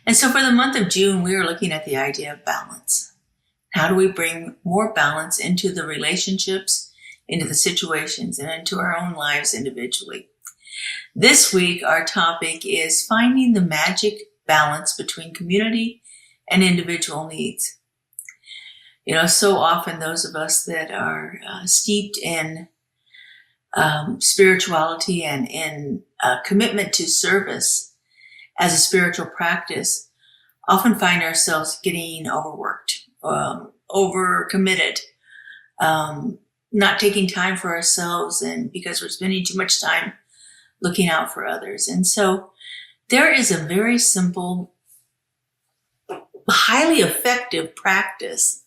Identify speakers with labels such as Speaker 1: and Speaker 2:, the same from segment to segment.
Speaker 1: And so for the month of June, we are looking at the idea of balance. How do we bring more balance into the relationships, into the situations, and into our own lives individually? This week, our topic is finding the magic balance between community and individual needs. You know, so often those of us that are steeped in spirituality and in commitment to service as a spiritual practice often find ourselves getting overworked, overcommitted, not taking time for ourselves, and because we're spending too much time looking out for others. And so there is a very simple, highly effective practice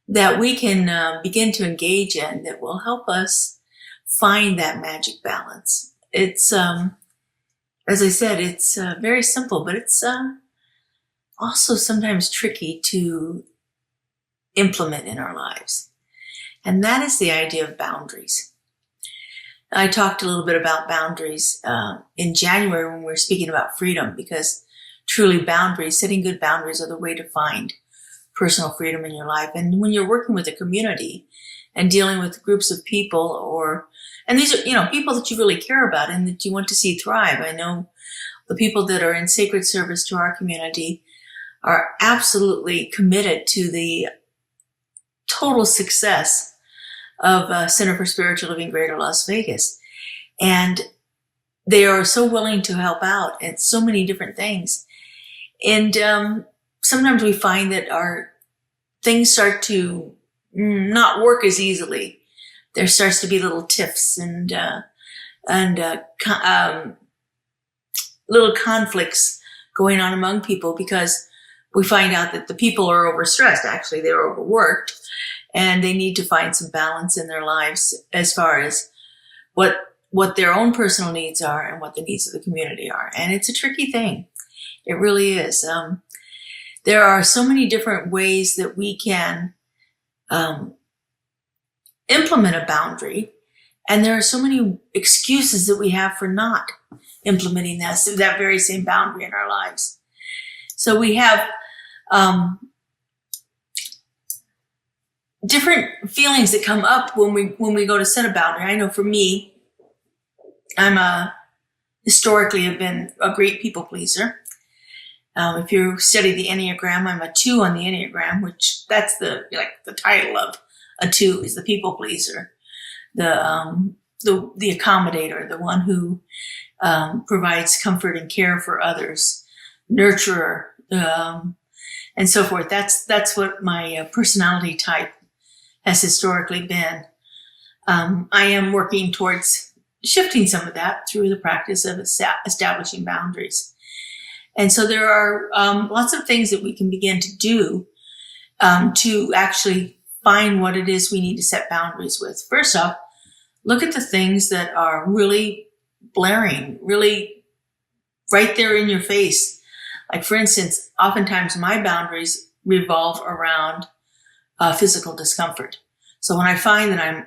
Speaker 1: that we can begin to engage in that will help us find that magic balance. It's, as I said, it's very simple, but it's also sometimes tricky to implement in our lives. And that is the idea of boundaries. I talked a little bit about boundaries in January when we were speaking about freedom, because truly boundaries, setting good boundaries, are the way to find personal freedom in your life. And when you're working with a community and dealing with groups of people, and these are, you know, people that you really care about and that you want to see thrive. I know the people that are in sacred service to our community are absolutely committed to the total success of Center for Spiritual Living Greater Las Vegas. And they are so willing to help out at so many different things. And sometimes we find that our things start to not work as easily. There starts to be little tiffs and little conflicts going on among people, because we find out that the people are overstressed. Actually, they're overworked, and they need to find some balance in their lives as far as what their own personal needs are and what the needs of the community are. And it's a tricky thing. It really is. There are so many different ways that we can implement a boundary, and there are so many excuses that we have for not implementing that very same boundary in our lives. So we have different feelings that come up when we go to set a boundary. I know for me, historically have been a great people pleaser. If you study the Enneagram, I'm a 2 on the Enneagram, which that's the title of a 2 is the people pleaser, the accommodator, the one who provides comfort and care for others, nurturer, and so forth. That's what my personality type has historically been. I am working towards shifting some of that through the practice of establishing boundaries. And so there are lots of things that we can begin to do to actually find what it is we need to set boundaries with. First off, look at the things that are really blaring, really right there in your face. Like, for instance, oftentimes my boundaries revolve around physical discomfort. So when I find that I'm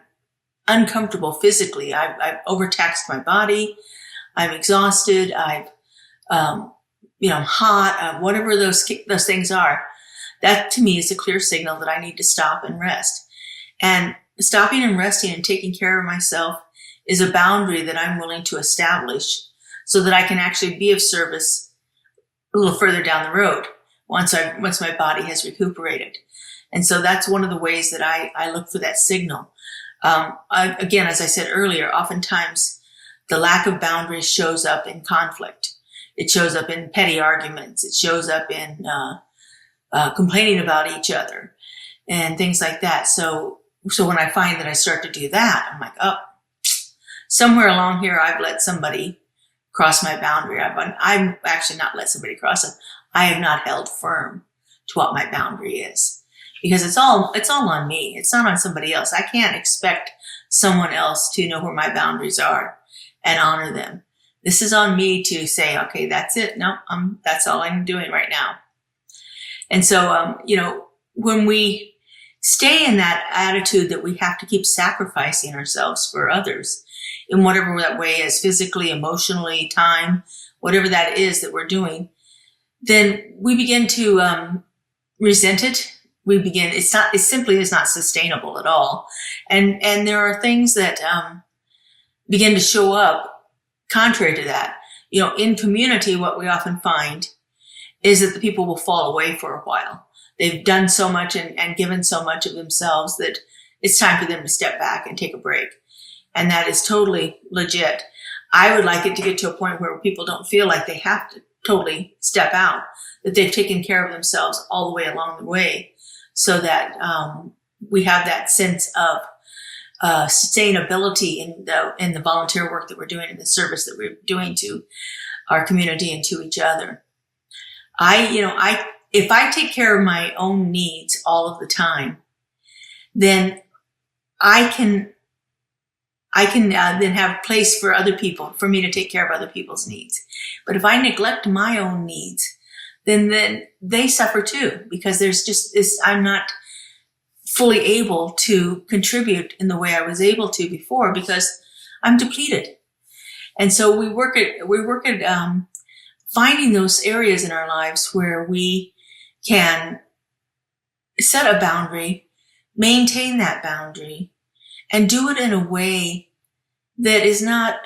Speaker 1: uncomfortable physically, I've overtaxed my body, I'm exhausted, I'm hot, whatever those things are, that to me is a clear signal that I need to stop and rest. And stopping and resting and taking care of myself is a boundary that I'm willing to establish so that I can actually be of service a little further down the road once my body has recuperated. And so that's one of the ways that I look for that signal. Again, as I said earlier, oftentimes the lack of boundaries shows up in conflict. It shows up in petty arguments. It shows up in complaining about each other and things like that. So when I find that I start to do that, I'm like, oh, somewhere along here, I've let somebody cross my boundary. I've actually not let somebody cross it. I have not held firm to what my boundary is, because it's all on me. It's not on somebody else. I can't expect someone else to know where my boundaries are and honor them. This is on me to say, okay, that's it. No, that's all I'm doing right now. And so, when we stay in that attitude that we have to keep sacrificing ourselves for others in whatever that way is, physically, emotionally, time, whatever that is that we're doing, then we begin to resent it. It simply is not sustainable at all. And there are things that begin to show up contrary to that. In community, what we often find is that the people will fall away for a while. They've done so much and given so much of themselves that it's time for them to step back and take a break. And that is totally legit. I would like it to get to a point where people don't feel like they have to totally step out, that they've taken care of themselves all the way along the way, so that we have that sense of sustainability in the volunteer work that we're doing, in the service that we're doing to our community and to each other. If I take care of my own needs all of the time, then I can then have a place for other people, for me to take care of other people's needs. But if I neglect my own needs, then they suffer too, because there's just this, I'm not fully able to contribute in the way I was able to before because I'm depleted. And so we work at finding those areas in our lives where we can set a boundary, maintain that boundary, and do it in a way that is not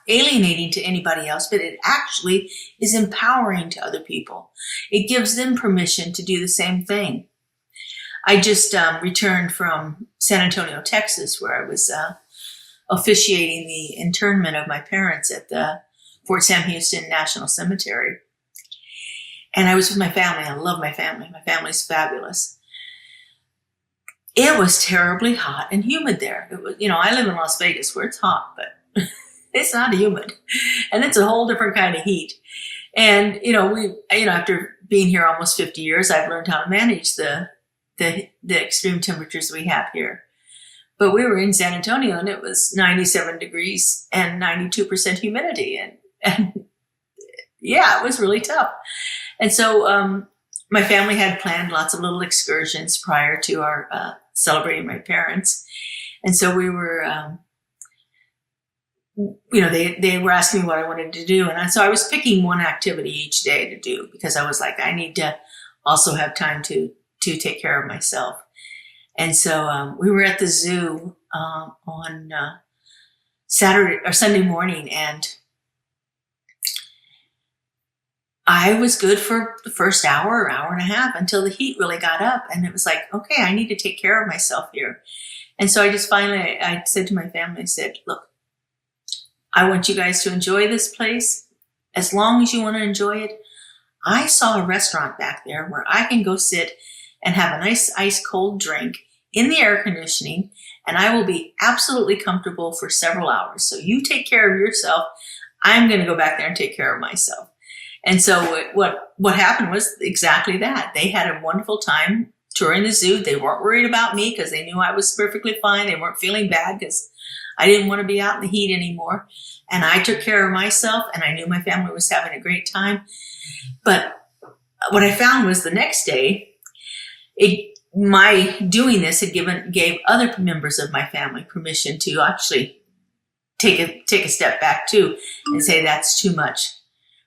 Speaker 1: alienating to anybody else, but it actually is empowering to other people. It gives them permission to do the same thing. I just returned from San Antonio, Texas, where I was officiating the internment of my parents at the Fort Sam Houston National Cemetery. And I was with my family. I love my family. My family's fabulous. It was terribly hot and humid there. It was, I live in Las Vegas where it's hot, but it's not humid. And it's a whole different kind of heat. And, after being here almost 50 years, I've learned how to manage the extreme temperatures we have here. But we were in San Antonio and it was 97 degrees and 92% humidity. And yeah, it was really tough. And so, my family had planned lots of little excursions prior to our celebrating my parents. And so we were, they were asking me what I wanted to do. And so I was picking one activity each day to do because I was like, I need to also have time to take care of myself. And so we were at the zoo on Saturday or Sunday morning, and I was good for the first hour and a half until the heat really got up. And it was like, okay, I need to take care of myself here. And so I said to my family, I said, look, I want you guys to enjoy this place as long as you want to enjoy it. I saw a restaurant back there where I can go sit and have a nice ice cold drink in the air conditioning, and I will be absolutely comfortable for several hours. So you take care of yourself. I'm going to go back there and take care of myself. And so what happened was exactly that. They had a wonderful time touring the zoo. They weren't worried about me because they knew I was perfectly fine. They weren't feeling bad because I didn't want to be out in the heat anymore. And I took care of myself, and I knew my family was having a great time. But what I found was the next day, my doing this gave other members of my family permission to actually take a step back too and say, that's too much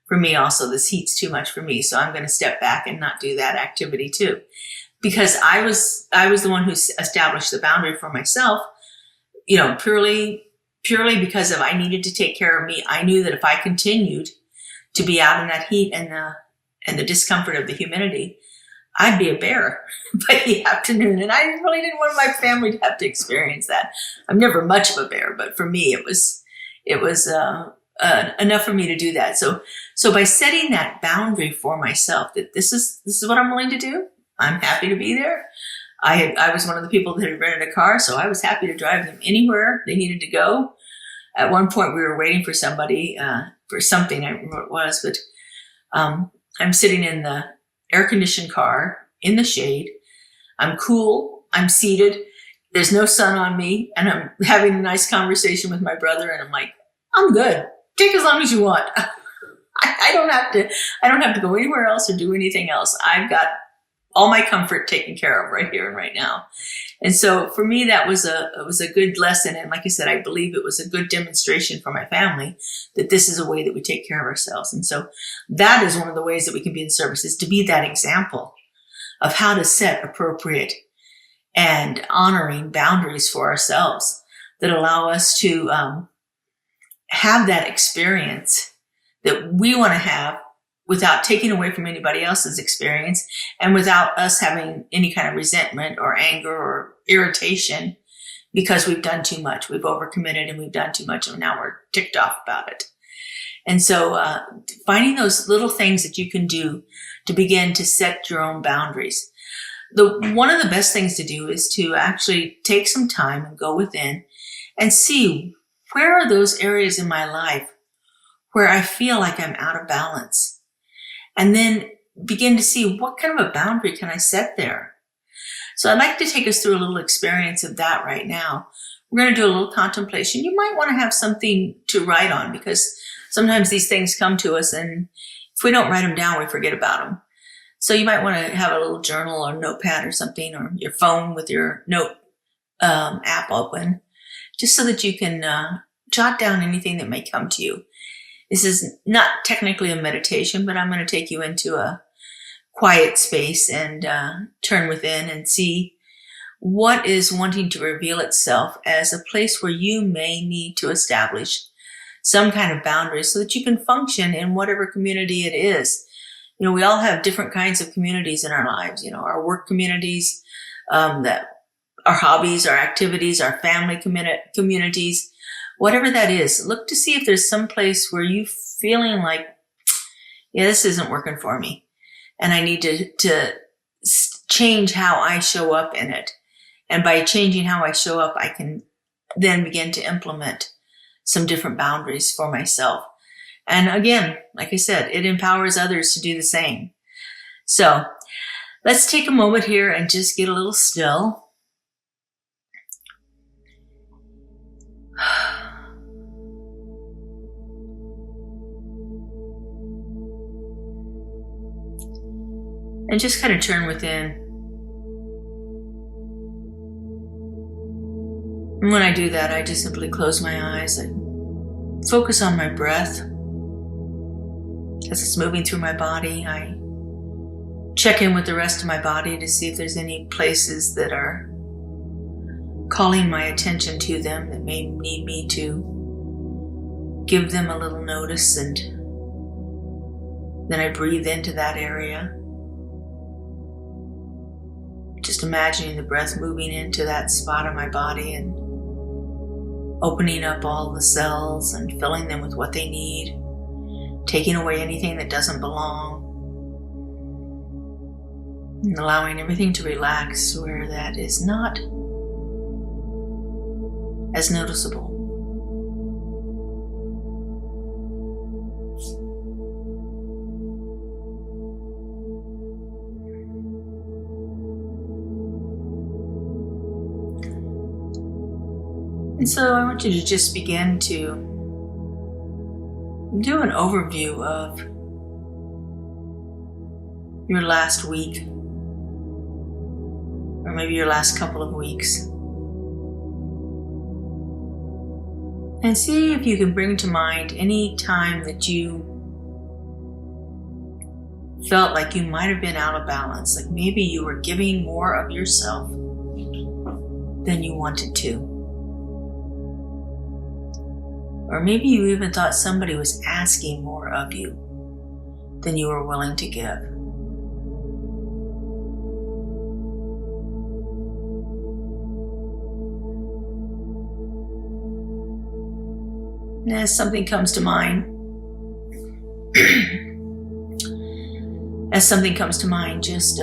Speaker 1: for me also. This heat's too much for me. So I'm going to step back and not do that activity too. Because I was the one who established the boundary for myself, purely because of I needed to take care of me. I knew that if I continued to be out in that heat and the discomfort of the humidity, I'd be a bear by the afternoon. And I really didn't want my family to have to experience that. I'm never much of a bear, but for me, it was enough for me to do that. So by setting that boundary for myself, that this is what I'm willing to do, I'm happy to be there. I was one of the people that had rented a car, so I was happy to drive them anywhere they needed to go. At one point, we were waiting for somebody for something. I don't remember what it was, but I'm sitting in the air-conditioned car in the shade. I'm cool. I'm seated. There's no sun on me, and I'm having a nice conversation with my brother. And I'm like, I'm good. Take as long as you want. I don't have to go anywhere else or do anything else. I've got all my comfort taken care of right here and right now. And so for me, it was a good lesson. And like I said, I believe it was a good demonstration for my family that this is a way that we take care of ourselves. And so that is one of the ways that we can be in service, is to be that example of how to set appropriate and honoring boundaries for ourselves that allow us to have that experience that we want to have without taking away from anybody else's experience, and without us having any kind of resentment or anger or irritation because we've done too much. We've overcommitted and we've done too much, and now we're ticked off about it. And so finding those little things that you can do to begin to set your own boundaries. One of the best things to do is to actually take some time and go within and see, where are those areas in my life where I feel like I'm out of balance? And then begin to see, what kind of a boundary can I set there? So I'd like to take us through a little experience of that right now. We're going to do a little contemplation. You might want to have something to write on, because sometimes these things come to us, and if we don't write them down, we forget about them. So you might want to have a little journal or notepad or something, or your phone with your note app open, just so that you can jot down anything that may come to you. This is not technically a meditation, but I'm going to take you into a quiet space and turn within and see what is wanting to reveal itself as a place where you may need to establish some kind of boundaries so that you can function in whatever community it is. You know, we all have different kinds of communities in our lives, you know, our work communities, that our hobbies, our activities, our family communities. Whatever that is, look to see if there's some place where you're feeling like, yeah, this isn't working for me, and I need to change how I show up in it. And by changing how I show up, I can then begin to implement some different boundaries for myself. And again, like I said, it empowers others to do the same. So let's take a moment here and just get a little still. And just kind of turn within. And when I do that, I just simply close my eyes and focus on my breath as it's moving through my body. I check in with the rest of my body to see if there's any places that are calling my attention to them that may need me to give them a little notice. And then I breathe into that area. Just imagining the breath moving into that spot of my body and opening up all the cells and filling them with what they need, taking away anything that doesn't belong, and allowing everything to relax where that is not as noticeable. And so I want you to just begin to do an overview of your last week, or maybe your last couple of weeks. And see if you can bring to mind any time that you felt like you might have been out of balance, like maybe you were giving more of yourself than you wanted to. Or maybe you even thought somebody was asking more of you than you were willing to give. And as something comes to mind, just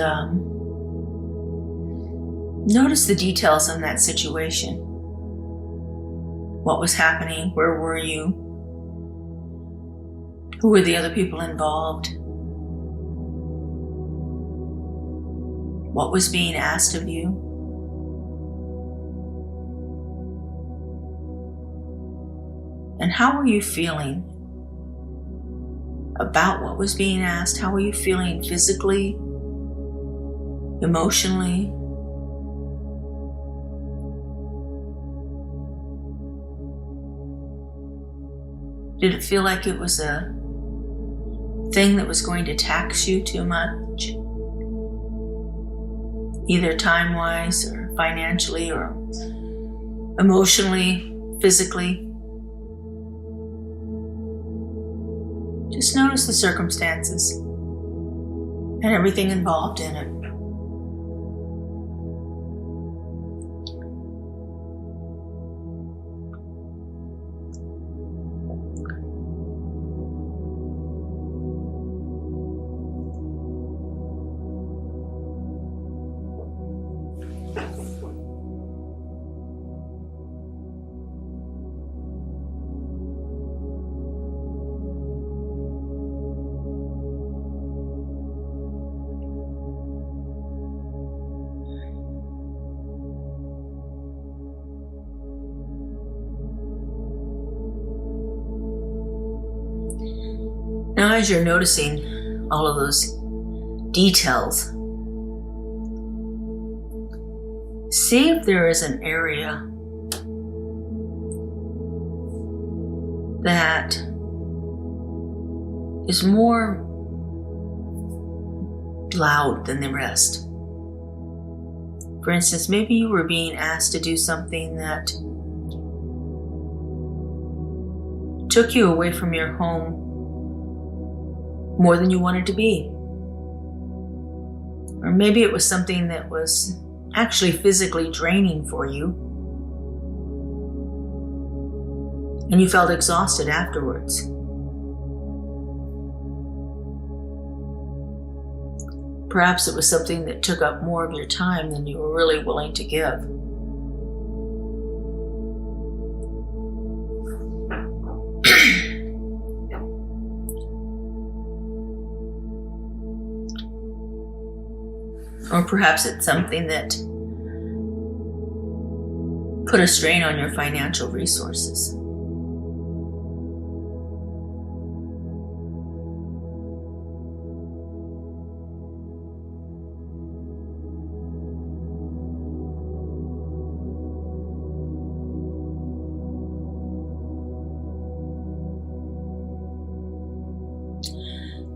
Speaker 1: notice the details in that situation. What was happening? Where were you? Who were the other people involved? What was being asked of you? And how were you feeling about what was being asked? How were you feeling physically? emotionally. Did it feel like it was a thing that was going to tax you too much? Either time-wise or financially or emotionally, physically. Just notice the circumstances and everything involved in it. Now, as you're noticing all of those details, see if there is an area that is more loud than the rest. For instance, maybe you were being asked to do something that took you away from your home more than you wanted to be. Or maybe it was something that was actually physically draining for you, and you felt exhausted afterwards. Perhaps it was something that took up more of your time than you were really willing to give. Or perhaps it's something that put a strain on your financial resources.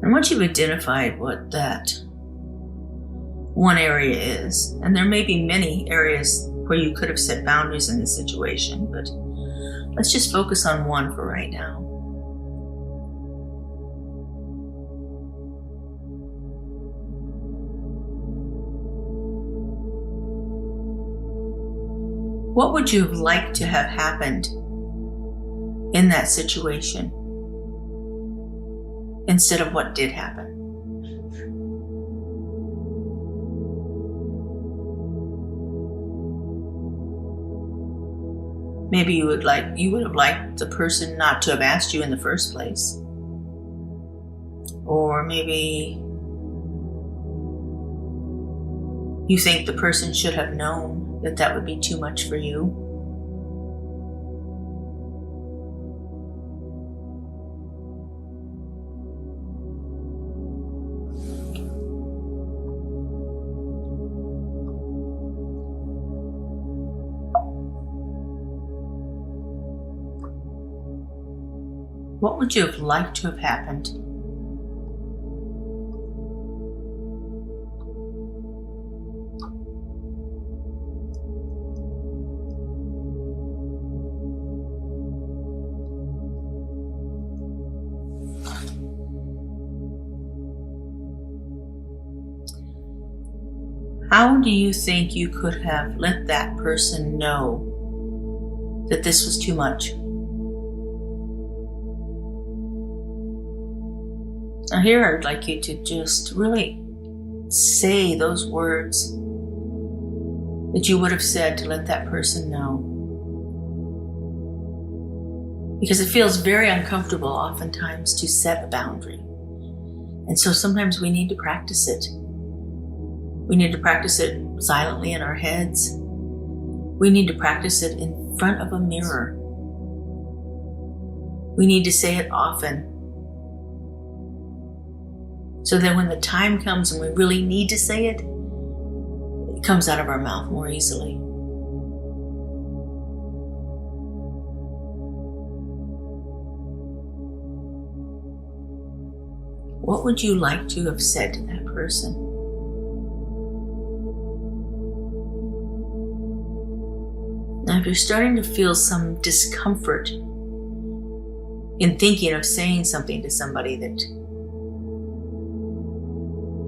Speaker 1: And once you've identified what that one area is, and there may be many areas where you could have set boundaries in this situation, but let's just focus on one for right now. What would you have liked to have happened in that situation instead of what did happen? Maybe you would have liked the person not to have asked you in the first place. Or maybe you think the person should have known that that would be too much for you. What would you have liked to have happened? How do you think you could have let that person know that this was too much? Now here I'd like you to just really say those words that you would have said to let that person know. Because it feels very uncomfortable oftentimes to set a boundary. And so sometimes we need to practice it. We need to practice it silently in our heads. We need to practice it in front of a mirror. We need to say it often. So that when the time comes and we really need to say it, comes out of our mouth more easily. What would you like to have said to that person? Now, if you're starting to feel some discomfort in thinking of saying something to somebody that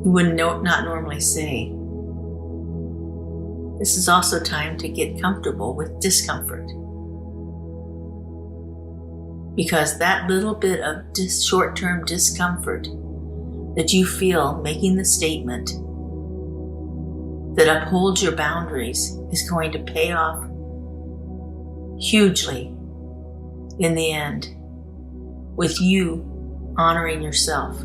Speaker 1: you would not normally say, this is also time to get comfortable with discomfort. Because that little bit of short-term discomfort that you feel making the statement that upholds your boundaries is going to pay off hugely in the end with you honoring yourself.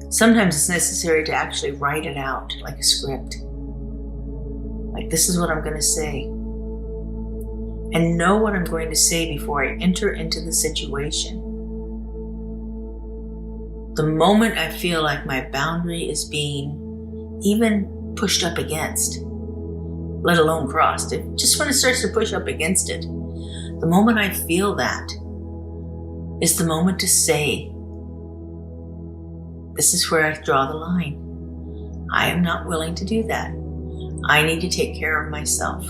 Speaker 1: Sometimes it's necessary to actually write it out like a script. Like, this is what I'm going to say. And know what I'm going to say before I enter into the situation. The moment I feel like my boundary is being even pushed up against, let alone crossed, just when it starts to push up against it, the moment I feel that is the moment to say, this is where I draw the line. I am not willing to do that. I need to take care of myself.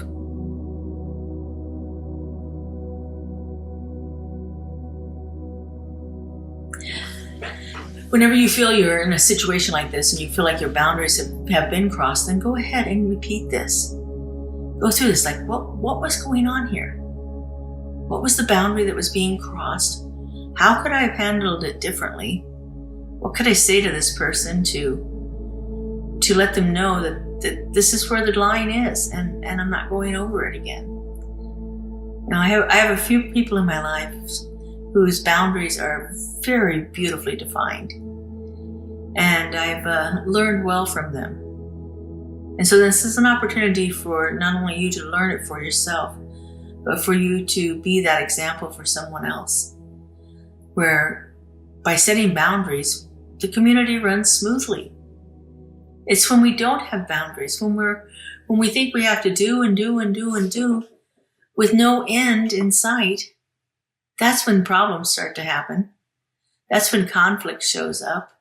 Speaker 1: Whenever you feel you're in a situation like this and you feel like your boundaries have been crossed, then go ahead and repeat this. Go through this, like, what was going on here? What was the boundary that was being crossed? How could I have handled it differently? What could I say to this person to let them know that this is where the line is and I'm not going over it again? Now, I have a few people in my life whose boundaries are very beautifully defined. And I've learned well from them. And so this is an opportunity for not only you to learn it for yourself, but for you to be that example for someone else. Where by setting boundaries, the community runs smoothly. It's when we don't have boundaries, when we think we have to do and do and do and do with no end in sight, that's when problems start to happen. That's when conflict shows up.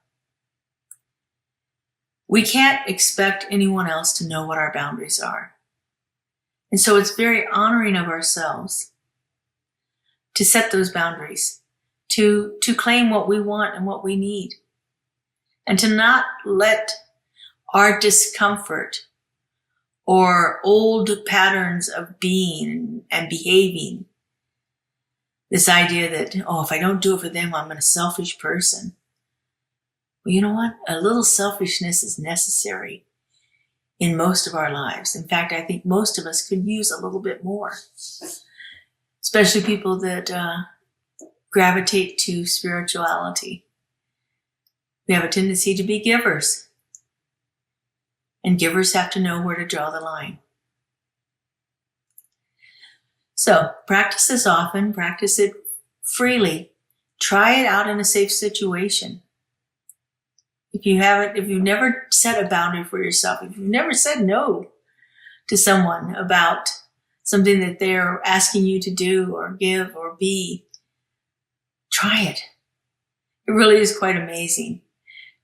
Speaker 1: We can't expect anyone else to know what our boundaries are. And so it's very honoring of ourselves to set those boundaries, to claim what we want and what we need, and to not let our discomfort or old patterns of being and behaving, this idea that, if I don't do it for them, I'm a selfish person. Well, you know what? A little selfishness is necessary in most of our lives. In fact, I think most of us could use a little bit more, especially people that gravitate to spirituality. We have a tendency to be givers, and givers have to know where to draw the line. So practice this often, practice it freely. Try it out in a safe situation. If you've never set a boundary for yourself, if you've never said no to someone about something that they're asking you to do or give or be, try it. It really is quite amazing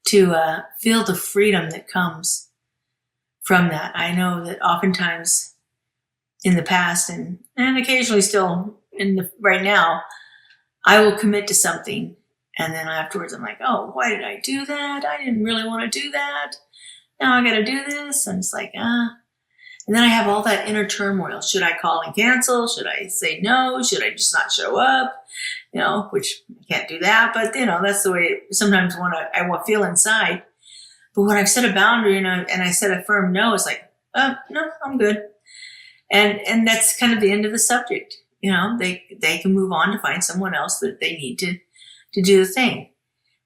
Speaker 1: to feel the freedom that comes from that. I know that oftentimes in the past and occasionally still right now, I will commit to something and then afterwards I'm like, why did I do that? I didn't really want to do that. Now I got to do this. And it's like, And then I have all that inner turmoil. Should I call and cancel? Should I say no? Should I just not show up? Which I can't do that, but that's the way sometimes I want to feel inside. But when I've set a boundary and I set a firm no, it's like, no, I'm good. And that's kind of the end of the subject. They can move on to find someone else that they need to do the thing.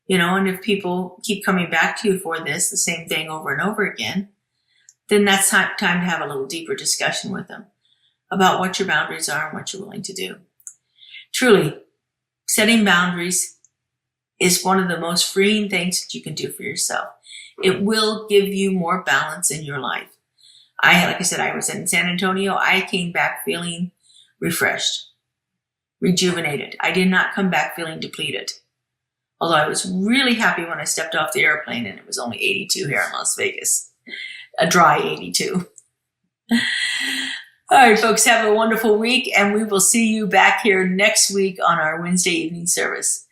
Speaker 1: And if people keep coming back to you for the same thing over and over again, then that's time to have a little deeper discussion with them about what your boundaries are and what you're willing to do. Truly, setting boundaries is one of the most freeing things that you can do for yourself. It will give you more balance in your life. Like I said, I was in San Antonio. I came back feeling refreshed, rejuvenated. I did not come back feeling depleted. Although I was really happy when I stepped off the airplane and it was only 82 here in Las Vegas. A dry 82. All right, folks, have a wonderful week, and we will see you back here next week on our Wednesday evening service.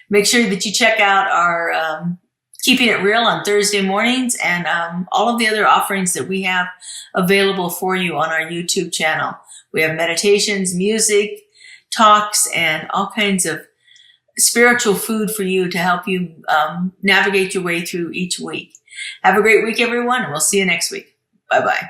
Speaker 1: Make sure that you check out our Keeping It Real on Thursday mornings and all of the other offerings that we have available for you on our YouTube channel. We have meditations, music, talks, and all kinds of spiritual food for you to help you navigate your way through each week. Have a great week, everyone, and we'll see you next week. Bye-bye.